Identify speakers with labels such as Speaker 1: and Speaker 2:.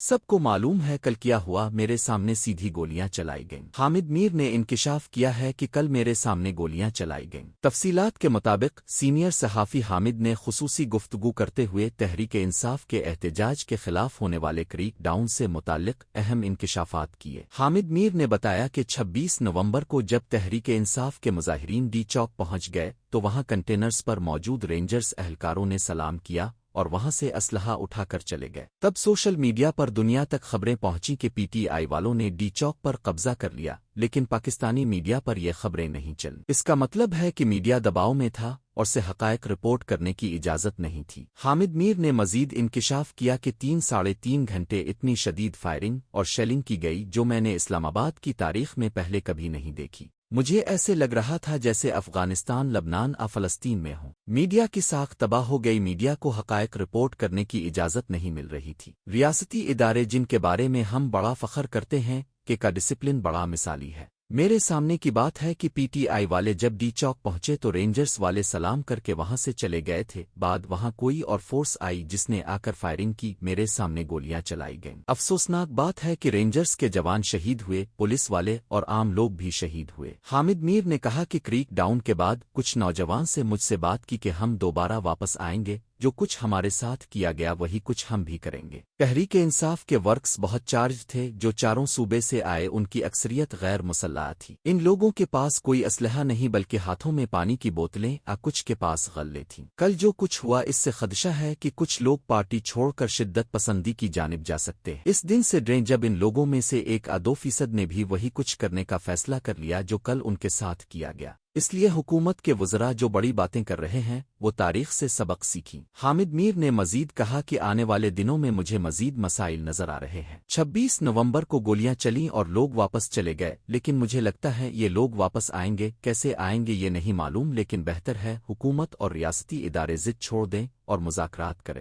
Speaker 1: سب کو معلوم ہے کل کیا ہوا، میرے سامنے سیدھی گولیاں چلائی گئیں۔ حامد میر نے انکشاف کیا ہے کہ کل میرے سامنے گولیاں چلائی گئیں۔ تفصیلات کے مطابق سینئر صحافی حامد نے خصوصی گفتگو کرتے ہوئے تحریک انصاف کے احتجاج کے خلاف ہونے والے کریک ڈاؤن سے متعلق اہم انکشافات کیے۔ حامد میر نے بتایا کہ 26 نومبر کو جب تحریک انصاف کے مظاہرین ڈی چوک پہنچ گئے تو وہاں کنٹینرز پر موجود رینجرز اہلکاروں نے سلام کیا اور وہاں سے اسلحہ اٹھا کر چلے گئے۔ تب سوشل میڈیا پر دنیا تک خبریں پہنچیں کہ پی ٹی آئی والوں نے ڈی چوک پر قبضہ کر لیا، لیکن پاکستانی میڈیا پر یہ خبریں نہیں چلیں۔ اس کا مطلب ہے کہ میڈیا دباؤ میں تھا اور سے حقائق رپورٹ کرنے کی اجازت نہیں تھی۔ حامد میر نے مزید انکشاف کیا کہ 3 گھنٹے اتنی شدید فائرنگ اور شیلنگ کی گئی جو میں نے اسلام آباد کی تاریخ میں پہلے کبھی نہیں دیکھی۔ مجھے ایسے لگ رہا تھا جیسے افغانستان، لبنان فلسطین میں ہوں۔ میڈیا کی ساکھ تباہ ہو گئی، میڈیا کو حقائق رپورٹ کرنے کی اجازت نہیں مل رہی تھی۔ ریاستی ادارے جن کے بارے میں ہم بڑا فخر کرتے ہیں کہ کا ڈسپلن بڑا مثالی ہے۔ میرے سامنے کی بات ہے کہ پی ٹی آئی والے جب ڈی چوک پہنچے تو رینجرز والے سلام کر کے وہاں سے چلے گئے تھے، بعد وہاں کوئی اور فورس آئی جس نے آ کر فائرنگ کی، میرے سامنے گولیاں چلائی گئیں۔ افسوسناک بات ہے کہ رینجرز کے جوان شہید ہوئے، پولیس والے اور عام لوگ بھی شہید ہوئے۔ حامد میر نے کہا کہ کریک ڈاؤن کے بعد کچھ نوجوان سے مجھ سے بات کی کہ ہم دوبارہ واپس آئیں گے، جو کچھ ہمارے ساتھ کیا گیا وہی کچھ ہم بھی کریں گے۔ تحریک انصاف کے ورکرز بہت چارج تھے جو چاروں صوبے سے آئے، ان کی اکثریت غیر مسلح تھی۔ ان لوگوں کے پاس کوئی اسلحہ نہیں بلکہ ہاتھوں میں پانی کی بوتلیں، کچھ کے پاس غلے تھیں۔ کل جو کچھ ہوا اس سے خدشہ ہے کہ کچھ لوگ پارٹی چھوڑ کر شدت پسندی کی جانب جا سکتے ہیں۔ اس دن سے ڈریں جب ان لوگوں میں سے 1-2% نے بھی وہی کچھ کرنے کا فیصلہ کر لیا جو کل ان کے ساتھ کیا گیا۔ اس لیے حکومت کے وزراء جو بڑی باتیں کر رہے ہیں وہ تاریخ سے سبق سیکھیں۔ حامد میر نے مزید کہا کہ آنے والے دنوں میں مجھے مزید مسائل نظر آ رہے ہیں۔ 26 نومبر کو گولیاں چلیں اور لوگ واپس چلے گئے، لیکن مجھے لگتا ہے یہ لوگ واپس آئیں گے، کیسے آئیں گے یہ نہیں معلوم، لیکن بہتر ہے حکومت اور ریاستی ادارے ضد چھوڑ دیں اور مذاکرات کریں۔